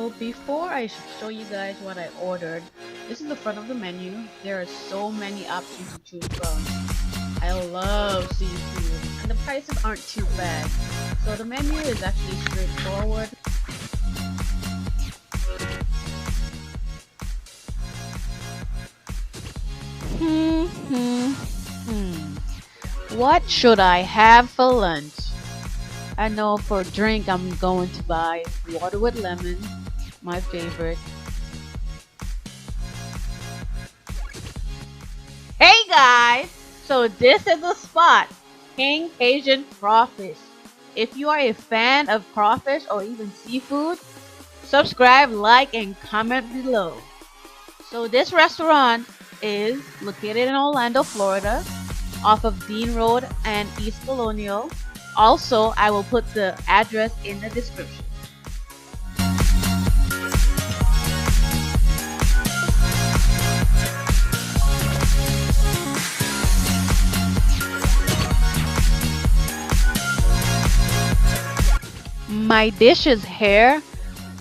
So before I show you guys what I ordered, this is the front of the menu. There are so many options to choose from. I love seafood and the prices aren't too bad. So the menu is actually straightforward. What should I have for lunch? I know for drink I'm going to buy water with lemon, my favorite. Hey guys! So this is the spot, King Cajun Crawfish. If you are a fan of crawfish or even seafood, subscribe, like, and comment below. So this restaurant is located in Orlando, Florida, off of Dean Road and East Colonial. Also, I will put the address in the description. My dish is here.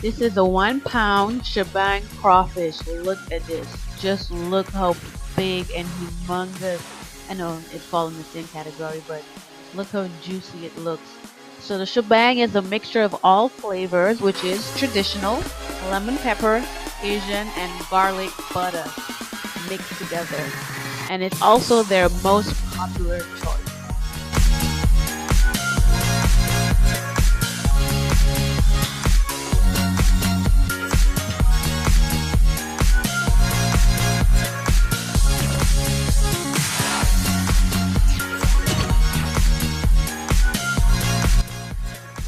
This is a 1 pound shebang crawfish. Look at this. Just look how big and humongous. I know it falls in the same category, but look how juicy it looks. So the shebang is a mixture of all flavors, which is traditional, lemon pepper, Asian, and garlic butter mixed together. And it's also their most popular choice.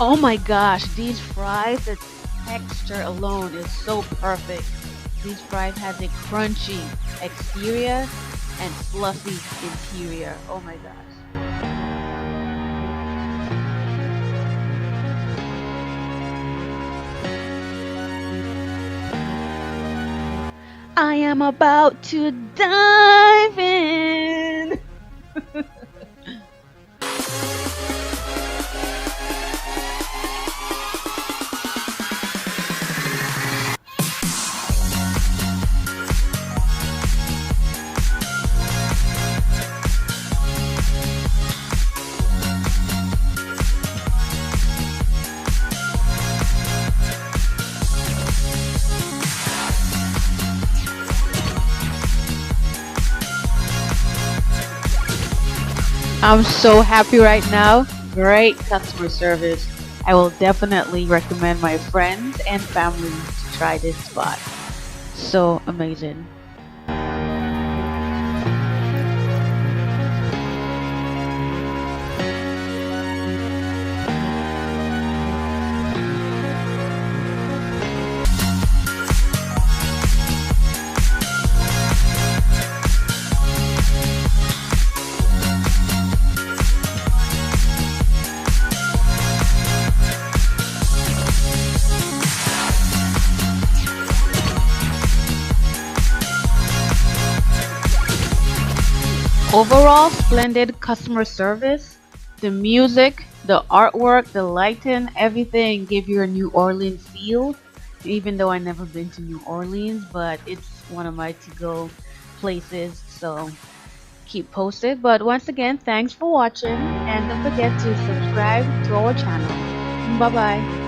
Oh my gosh, these fries, the texture alone is so perfect. These fries have a crunchy exterior and fluffy interior. Oh my gosh. I am about to dive in. I'm so happy right now. Great customer service. I will definitely recommend my friends and family to try this spot. So amazing. Overall, splendid customer service. The music, the artwork, the lighting, everything gave you a New Orleans feel. Even though I never been to New Orleans, but it's one of my to-go places, so keep posted. But once again, thanks for watching, and don't forget to subscribe to our channel. Bye bye.